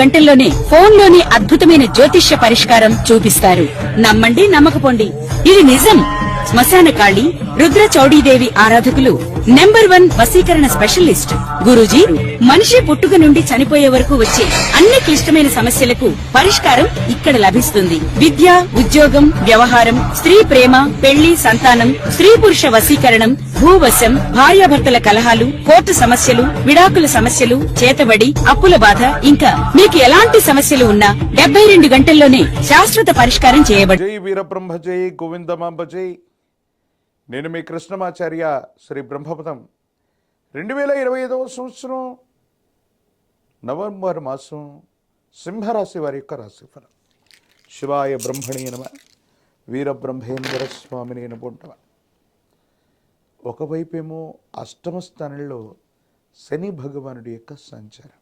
గంటల్లోనే ఫోన్లోని అద్భుతమైన జ్యోతిష్య పరిష్కారం చూపిస్తారు. నమ్మండి, నమ్మకపోండి, ఇది నిజం. శ్మశాన కాళి రుద్ర చౌడీదేవి ఆరాధకులు నంబర్ 1 వశీకరణ స్పెషలిస్ట్ గురూజీ. మనిషి పుట్టుక నుండి చనిపోయే వరకు వచ్చే అన్ని క్లిష్టమైన సమస్యలకు పరిష్కారం ఇక్కడ లభిస్తుంది. విద్య, ఉద్యోగం, వ్యవహారం, స్త్రీ ప్రేమ, పెళ్లి, సంతానం, స్త్రీ పురుష వశీకరణం, భూవశం, భార్యాభర్తల కలహాలు, కోర్టు సమస్యలు, విడాకుల సమస్యలు, చేతబడి, అప్పుల బాధ, ఇంకా మీకు ఎలాంటి సమస్యలు ఉన్నా 72 గంటల్లోనే శాశ్వత పరిష్కారం చేయబడి. జై వీరబ్రహ్మ జై గోవిందమాంబ జై. నేను మీ కృష్ణమాచార్య శ్రీ బ్రహ్మపదం. 2025వ సంవత్సరం నవంబర్ మాసం సింహరాశి వారి యొక్క రాశిఫలం. శివాయ బ్రహ్మణే నమ, వీరబ్రహ్మేంద్ర స్వామిని నమః. ఒకవైపేమో అష్టమ స్థానంలో శని భగవానుడి యొక్క సంచారం.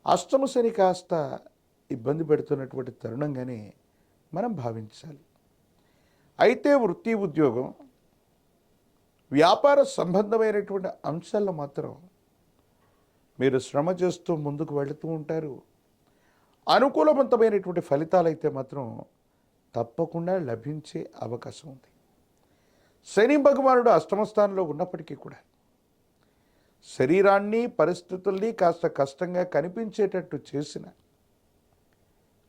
అష్టమ శని కాస్త ఇబ్బంది పెడుతున్నటువంటి తరుణంగానే మనం భావించాలి. అయితే వృత్తి, ఉద్యోగం, వ్యాపార సంబంధమైనటువంటి అంశాల్లో మాత్రం మీరు శ్రమ చేస్తూ ముందుకు వెళుతూ ఉంటారు. అనుకూలవంతమైనటువంటి ఫలితాలు అయితే మాత్రం తప్పకుండా లభించే అవకాశం ఉంది. శని భగవానుడు అష్టమ స్థానంలో ఉన్నప్పటికీ కూడా శరీరాన్ని, పరిస్థితుల్ని కాస్త కష్టంగా కనిపించేటట్టు చేసిన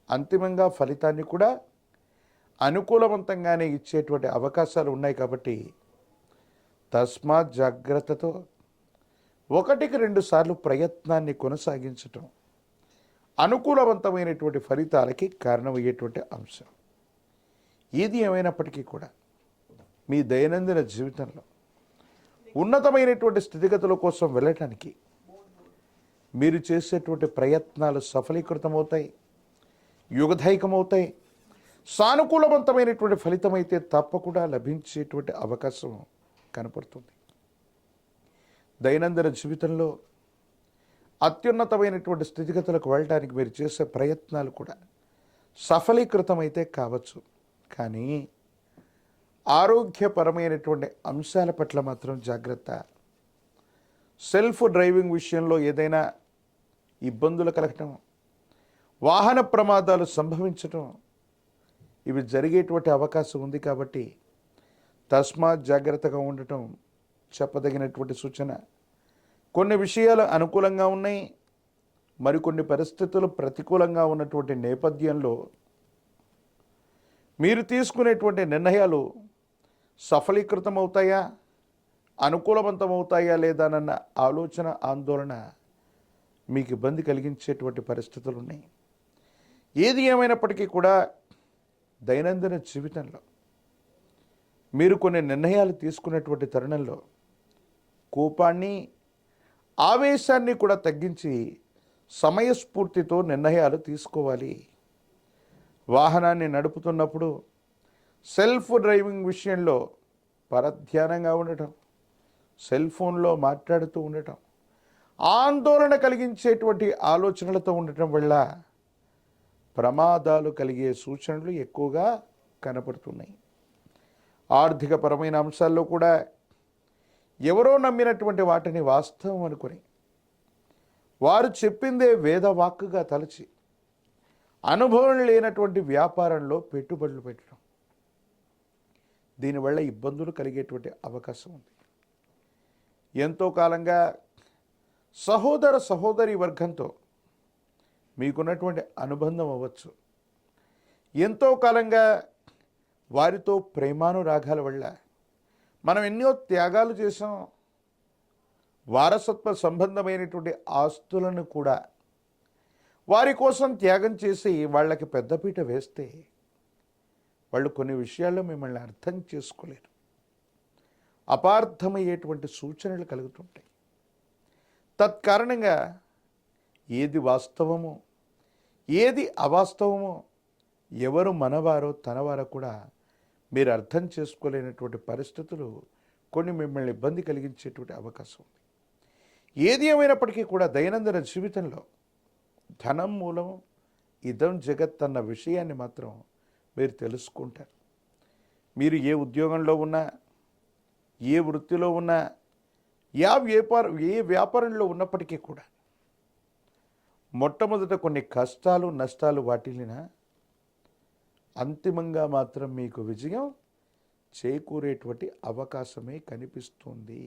అంతిమంగా ఫలితాన్ని కూడా అనుకూలవంతంగానే ఇచ్చేటువంటి అవకాశాలు ఉన్నాయి. కాబట్టి తస్మాత్ జాగ్రత్తతో 1-2 సార్లు ప్రయత్నాన్ని కొనసాగించటం అనుకూలవంతమైనటువంటి ఫలితాలకి కారణమయ్యేటువంటి అంశం. ఏది ఏమైనప్పటికీ కూడా మీ దైనందిన జీవితంలో ఉన్నతమైనటువంటి స్థితిగతుల కోసం వెళ్ళటానికి మీరు చేసేటువంటి ప్రయత్నాలు సఫలీకృతమవుతాయి, యుగధైకమవుతాయి. సానుకూలవంతమైనటువంటి ఫలితం అయితే తప్పకుండా లభించేటువంటి అవకాశం కనపడుతుంది. దైనందిన జీవితంలో అత్యున్నతమైనటువంటి స్థితిగతులకు వెళ్ళడానికి మీరు చేసే ప్రయత్నాలు కూడా సఫలీకృతమైతే కావచ్చు. కానీ ఆరోగ్యపరమైనటువంటి అంశాల పట్ల మాత్రం జాగ్రత్త. సెల్ఫ్ డ్రైవింగ్ విషయంలో ఏదైనా ఇబ్బందులు కలగటం, వాహన ప్రమాదాలు సంభవించటం, ఇవి జరిగేటువంటి అవకాశం ఉంది. కాబట్టి తస్మాత్ జాగ్రత్తగా ఉండటం చెప్పదగినటువంటి సూచన. కొన్ని విషయాలు అనుకూలంగా ఉన్నాయి, మరికొన్ని పరిస్థితులు ప్రతికూలంగా ఉన్నటువంటి నేపథ్యంలో మీరు తీసుకునేటువంటి నిర్ణయాలు సఫలీకృతమవుతాయా, అనుకూలవంతమవుతాయా లేదానన్న ఆలోచన, ఆందోళన మీకు ఇబ్బంది కలిగించేటువంటి పరిస్థితులు ఉన్నాయి. ఏది ఏమైనప్పటికీ కూడా దైనందిన జీవితంలో మీరు కొన్ని నిర్ణయాలు తీసుకునేటువంటి తరుణంలో కోపాన్ని, ఆవేశాన్ని కూడా తగ్గించి సమయస్ఫూర్తితో నిర్ణయాలు తీసుకోవాలి. వాహనాన్ని నడుపుతున్నప్పుడు సెల్ఫ్ డ్రైవింగ్ విషయంలో పరధ్యానంగా ఉండటం, సెల్ ఫోన్లో మాట్లాడుతూ ఉండటం, ఆందోళన కలిగించేటువంటి ఆలోచనలతో ఉండటం వల్ల ప్రమాదాలు కలిగే సూచనలు ఎక్కువగా కనపడుతున్నాయి. ఆర్థికపరమైన అంశాల్లో కూడా ఎవరో నమ్మినటువంటి వాటిని వాస్తవం అనుకుని వారు చెప్పిందే వేదవాక్కుగా తలచి అనుభవం లేనటువంటి వ్యాపారంలో పెట్టుబడులు పెట్టడం, దీనివల్ల ఇబ్బందులు కలిగేటువంటి అవకాశం ఉంది. ఎంతో కాలంగా సహోదర సహోదరి వర్గంతో మీకున్నటువంటి అనుబంధం అవ్వచ్చు. ఎంతో కాలంగా వారితో ప్రేమానురాగాల వల్ల మనం ఎన్నో త్యాగాలు చేసాం. వారసత్వ సంబంధమైనటువంటి ఆస్తులను కూడా వారి కోసం త్యాగం చేసి వాళ్ళకి పెద్దపీట వేస్తే వాళ్ళు కొన్ని విషయాల్లో మిమ్మల్ని అర్థం చేసుకోలేరు. అపార్థమయ్యేటువంటి సూచనలు కలుగుతుంటాయి. తత్కారణంగా ఏది వాస్తవమో, ఏది అవాస్తవమో, ఎవరు మనవారో తనవారో కూడా మీరు అర్థం చేసుకోలేనటువంటి పరిస్థితులు కొన్ని మిమ్మల్ని ఇబ్బంది కలిగించేటువంటి అవకాశం ఉంది. ఏది ఏమైనప్పటికీ కూడా దైనందిన జీవితంలో ధనం మూలం ఇదం జగత్ అన్న విషయాన్ని మాత్రం మీరు తెలుసుకుంటారు. మీరు ఏ ఉద్యోగంలో ఉన్నా, ఏ వృత్తిలో ఉన్నా, ఏ వ్యాపారంలో ఉన్నప్పటికీ కూడా మొట్టమొదట కొన్ని కష్టాలు నష్టాలు వాటిల్లినా అంతిమంగా మాత్రం మీకు విజయం చేకూరేటువంటి అవకాశమే కనిపిస్తుంది.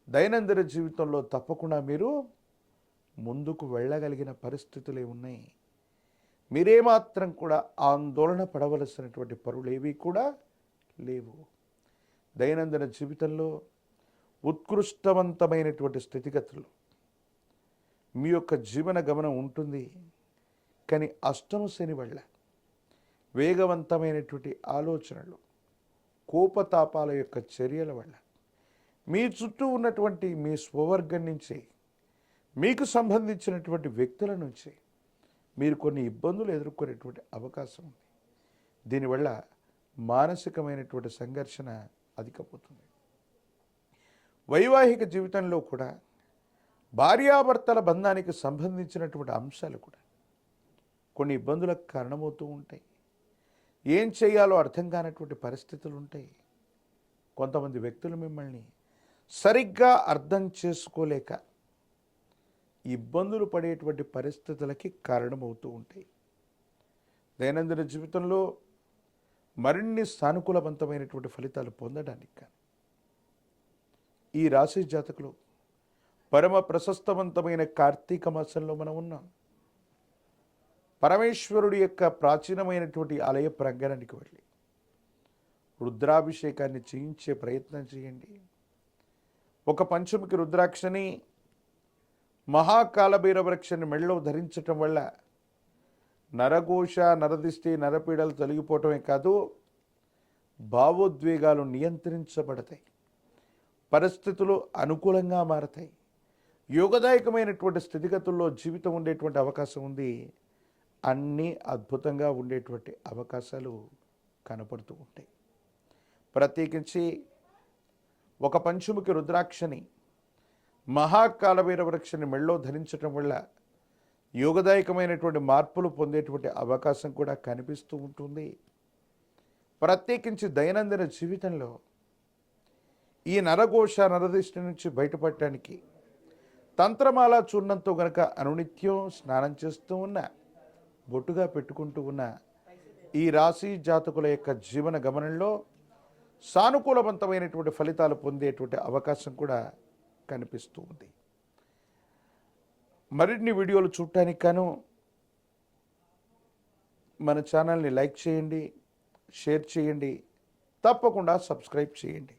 దైనందిన జీవితంలో తప్పకుండా మీరు ముందుకు వెళ్ళగలిగిన పరిస్థితులే ఉన్నాయి. మీరేమాత్రం కూడా ఆందోళన పడవలసినటువంటి పనులేవి కూడా లేవు. దైనందిన జీవితంలో ఉత్కృష్టవంతమైనటువంటి స్థితిగతులు మీ యొక్క జీవన గమనం ఉంటుంది. కానీ అష్టమ శని వల్ల వేగవంతమైనటువంటి ఆలోచనలు, కోపతాపాల యొక్క చర్యల వల్ల మీ చుట్టూ ఉన్నటువంటి మీ స్వవర్గం నుంచి, మీకు సంబంధించినటువంటి వ్యక్తుల నుంచి మీరు కొన్ని ఇబ్బందులు ఎదుర్కొనేటువంటి అవకాశం ఉంది. దీనివల్ల మానసికమైనటువంటి సంఘర్షణ అధికపోతుంది. వైవాహిక జీవితంలో కూడా భార్యాభర్తల బంధానికి సంబంధించినటువంటి అంశాలు కూడా కొన్ని ఇబ్బందులకు కారణమవుతూ ఉంటాయి. ఏం చేయాలో అర్థం కానటువంటి పరిస్థితులు ఉంటాయి. కొంతమంది వ్యక్తులు మిమ్మల్ని సరిగ్గా అర్థం చేసుకోలేక ఇబ్బందులు పడేటువంటి పరిస్థితులకి కారణమవుతూ ఉంటాయి. దైనందిన జీవితంలో మరిన్ని సానుకూలవంతమైనటువంటి ఫలితాలు పొందడానికి కానీ ఈ రాశి జాతకులు పరమ ప్రశస్తవంతమైన కార్తీక మాసంలో మనం ఉన్నాం. పరమేశ్వరుడి యొక్క ప్రాచీనమైనటువంటి ఆలయ ప్రాంగణానికి వెళ్ళి రుద్రాభిషేకాన్ని చేయించే ప్రయత్నం చేయండి. ఒక పంచముఖి రుద్రాక్షని, మహాకాలభైరవృక్షాన్ని మెడలో ధరించటం వల్ల నరఘోష, నరదిష్టి, నరపీడలు తొలగిపోవటమే కాదు, భావోద్వేగాలు నియంత్రించబడతాయి, పరిస్థితులు అనుకూలంగా మారతాయి, యోగదాయకమైనటువంటి స్థితిగతుల్లో జీవితం ఉండేటువంటి అవకాశం ఉంది. అన్నీ అద్భుతంగా ఉండేటువంటి అవకాశాలు కనపడుతూ ఉంటాయి. ప్రత్యేకించి ఒక పంచముఖి రుద్రాక్షని, మహాకాలభైరవృక్షాన్ని మెడలో ధరించటం వల్ల యోగదాయకమైనటువంటి మార్పులు పొందేటువంటి అవకాశం కూడా కనిపిస్తూ ఉంటుంది. ప్రత్యేకించి దైనందిన జీవితంలో ఈ నరఘోష, నరదిష్టి నుంచి బయటపడటానికి తంత్రమాల చూర్ణంతో గనక అనునిత్యం స్నానం చేస్తూ ఉన్న, బొట్టుగా పెట్టుకుంటూ ఉన్న ఈ రాశి జాతకుల యొక్క జీవన గమనంలో సానుకూలవంతమైనటువంటి ఫలితాలు పొందేటువంటి అవకాశం కూడా కనిపిస్తూ ఉంది. మరిన్ని వీడియోలు చూడటానికి గాను మన ఛానల్ని లైక్ చేయండి, షేర్ చేయండి, తప్పకుండా సబ్స్క్రైబ్ చేయండి.